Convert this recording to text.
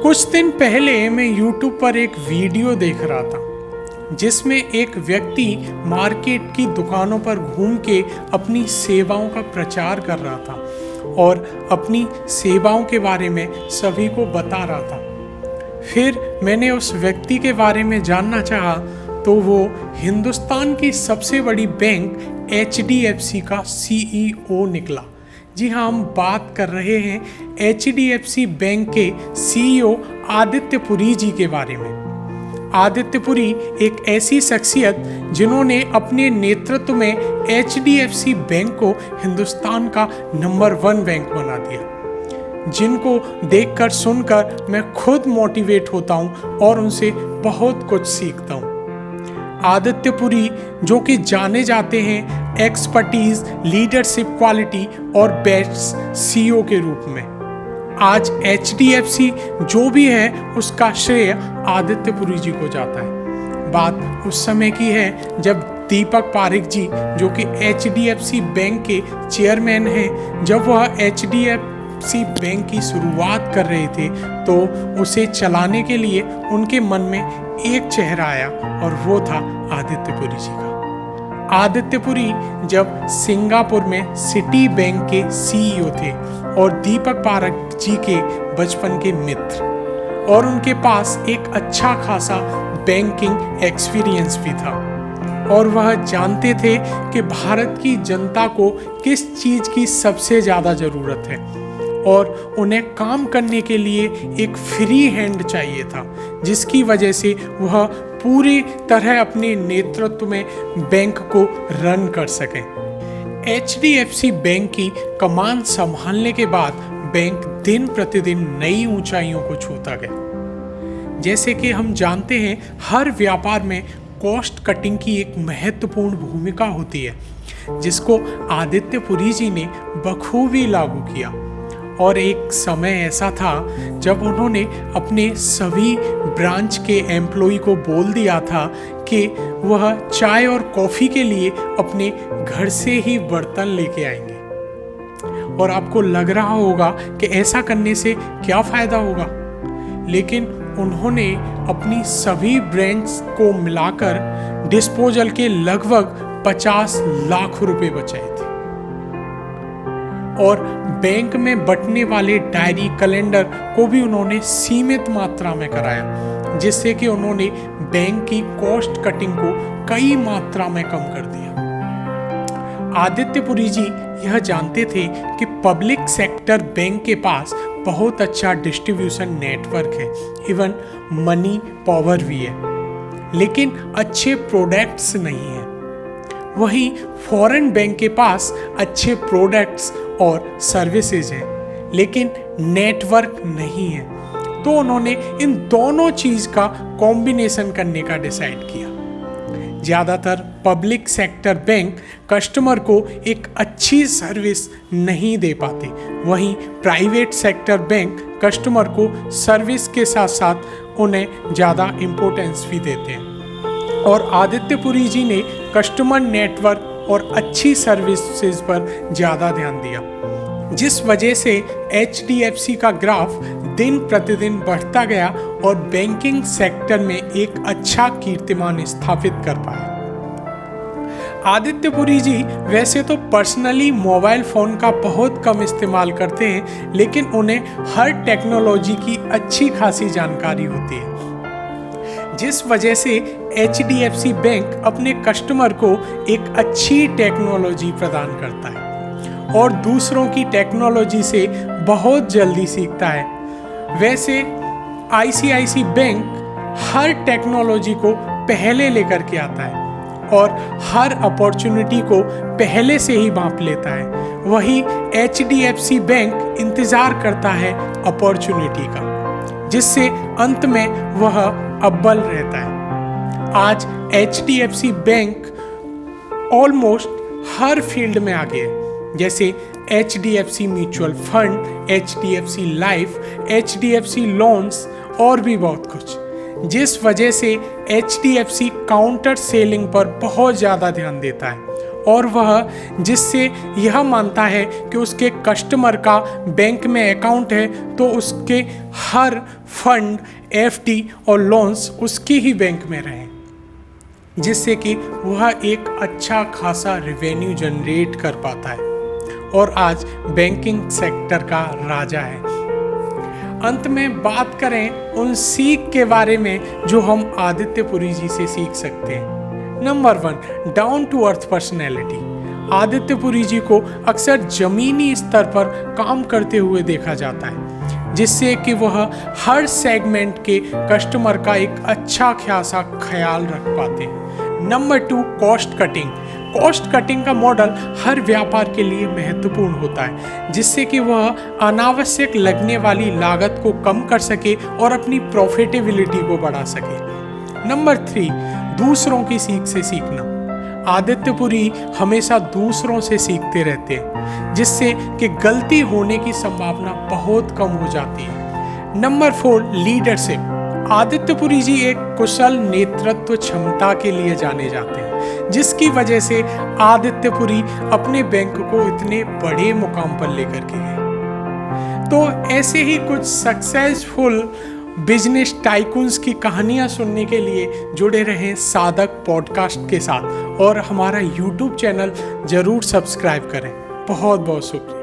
कुछ दिन पहले मैं YouTube पर एक वीडियो देख रहा था जिसमें एक व्यक्ति मार्केट की दुकानों पर घूम के अपनी सेवाओं का प्रचार कर रहा था और अपनी सेवाओं के बारे में सभी को बता रहा था। फिर मैंने उस व्यक्ति के बारे में जानना चाहा तो वो हिंदुस्तान की सबसे बड़ी बैंक HDFC का CEO निकला। जी हाँ, हम बात कर रहे हैं HDFC बैंक के CEO आदित्य पुरी जी के बारे में। आदित्य पुरी एक ऐसी शख्सियत जिन्होंने अपने नेतृत्व में HDFC बैंक को हिंदुस्तान का नंबर 1 बैंक बना दिया, जिनको देखकर सुनकर मैं खुद मोटिवेट होता हूँ और उनसे बहुत कुछ सीखता हूँ। आदित्य पुरी जो कि जाने जाते हैं एक्सपर्टीज, लीडरशिप क्वालिटी और बेस्ट CEO के रूप में, आज HDFC जो भी है उसका श्रेय आदित्य पुरी जी को जाता है। बात उस समय की है जब दीपक पारेख जी जो कि HDFC बैंक के चेयरमैन हैं, जब वह HDFC बैंक की शुरुआत कर रहे थे तो उसे चलाने के लिए उनके मन में एक चेहरा आया और वो था आदित्य पुरी जी का। आदित्य पुरी जब सिंगापुर में सिटी बैंक के CEO थे और दीपक पारेख जी के बचपन के मित्र, और उनके पास एक अच्छा खासा बैंकिंग एक्सपीरियंस भी था और वह जानते थे कि भारत की जनता को किस चीज़ की सबसे ज़्यादा ज़रूरत है और उन्हें काम करने के लिए एक फ्री हैंड चाहिए था, जिसकी वजह से वह पूरी तरह अपने नेतृत्व में बैंक को रन कर सकें। HDFC बैंक की कमान संभालने के बाद बैंक दिन प्रतिदिन नई ऊंचाइयों को छूता गया। जैसे कि हम जानते हैं, हर व्यापार में कॉस्ट कटिंग की एक महत्वपूर्ण भूमिका होती है, जिसको आदित्य पुरी जी ने बखूबी लागू किया। और एक समय ऐसा था जब उन्होंने अपने सभी ब्रांच के एम्प्लॉय को बोल दिया था कि वह चाय और कॉफ़ी के लिए अपने घर से ही बर्तन लेके आएंगे। और आपको लग रहा होगा कि ऐसा करने से क्या फ़ायदा होगा, लेकिन उन्होंने अपनी सभी ब्रांड्स को मिलाकर डिस्पोजल के लगभग 50 लाख रुपए बचाए थे। और बैंक में बंटने वाले डायरी कैलेंडर को भी उन्होंने सीमित मात्रा में कराया, जिससे कि उन्होंने बैंक की कॉस्ट कटिंग को कई मात्रा में कम कर दिया। आदित्य पुरी जी यह जानते थे कि पब्लिक सेक्टर बैंक के पास बहुत अच्छा डिस्ट्रीब्यूशन नेटवर्क है, इवन मनी पावर भी है, लेकिन अच्छे प्रोडक्ट्स नहीं हैं। वहीं फॉरेन बैंक के पास अच्छे प्रोडक्ट्स और सर्विसेज हैं, लेकिन नेटवर्क नहीं है। तो उन्होंने इन दोनों चीज़ का कॉम्बिनेशन करने का डिसाइड किया। ज़्यादातर पब्लिक सेक्टर बैंक कस्टमर को एक अच्छी सर्विस नहीं दे पाते, वहीं प्राइवेट सेक्टर बैंक कस्टमर को सर्विस के साथ साथ उन्हें ज़्यादा इम्पोर्टेंस भी देते हैं। और आदित्य पुरी जी ने कस्टमर नेटवर्क और अच्छी सर्विसेज पर ज़्यादा ध्यान दिया, जिस वजह से HDFC का ग्राफ दिन प्रतिदिन बढ़ता गया और बैंकिंग सेक्टर में एक अच्छा कीर्तिमान स्थापित कर पाया। आदित्य पुरी जी वैसे तो पर्सनली मोबाइल फ़ोन का बहुत कम इस्तेमाल करते हैं, लेकिन उन्हें हर टेक्नोलॉजी की अच्छी खासी जानकारी होती है, जिस वजह से HDFC बैंक अपने कस्टमर को एक अच्छी टेक्नोलॉजी प्रदान करता है और दूसरों की टेक्नोलॉजी से बहुत जल्दी सीखता है। वैसे ICICI बैंक हर टेक्नोलॉजी को पहले लेकर के आता है और हर अपॉर्चुनिटी को पहले से ही भांप लेता है, वहीं HDFC बैंक इंतज़ार करता है अपॉर्चुनिटी का, जिससे अंत में वह अव्वल रहता है। आज HDFC बैंक ऑलमोस्ट हर फील्ड में आगे है, जैसे HDFC mutual fund, HDFC life, HDFC loans और भी बहुत कुछ, जिस वजह से HDFC काउंटर सेलिंग पर बहुत ज़्यादा ध्यान देता है और वह जिससे यह मानता है कि उसके कस्टमर का बैंक में अकाउंट है तो उसके हर फंड, एफडी और लोन्स उसके ही बैंक में रहें, जिससे कि वह एक अच्छा खासा रेवेन्यू जनरेट कर पाता है और आज बैंकिंग सेक्टर का राजा है। अंत में बात करें उन सीख के बारे में जो हम आदित्य पुरी जी से सीख सकते हैं। Number 1, down to earth personality. Aditya Puri ji को अक्सर जमीनी स्तर पर काम करते हुए देखा जाता है, जिससे कि वह हर सेगमेंट के कस्टमर का एक अच्छा खासा ख्याल रख पाते हैं। Number 2, cost cutting. Cost cutting का मॉडल हर व्यापार के लिए महत्वपूर्ण होता है, जिससे कि वह अनावश्यक लगने वाली लागत को कम कर सके और अपनी प्रॉफिटेबिलिटी को बढ़ा सके। नंबर 3, दूसरों की सीख से सीखना। आदित्य पुरी हमेशा दूसरों से सीखते रहते हैं, जिससे कि गलती होने की संभावना बहुत कम हो जाती है। Number 4, leadership. आदित्य पुरी जी एक कुशल नेतृत्व क्षमता के लिए जाने जाते हैं, जिसकी वजह से आदित्य पुरी अपने बैंक को इतने बड़े मुकाम पर लेकर के गए। तो ऐसे ही कुछ सक्सेसफुल बिजनेस टाइकून्स की कहानियां सुनने के लिए जुड़े रहें साधक पॉडकास्ट के साथ और हमारा यूट्यूब चैनल जरूर सब्सक्राइब करें। बहुत बहुत शुक्रिया।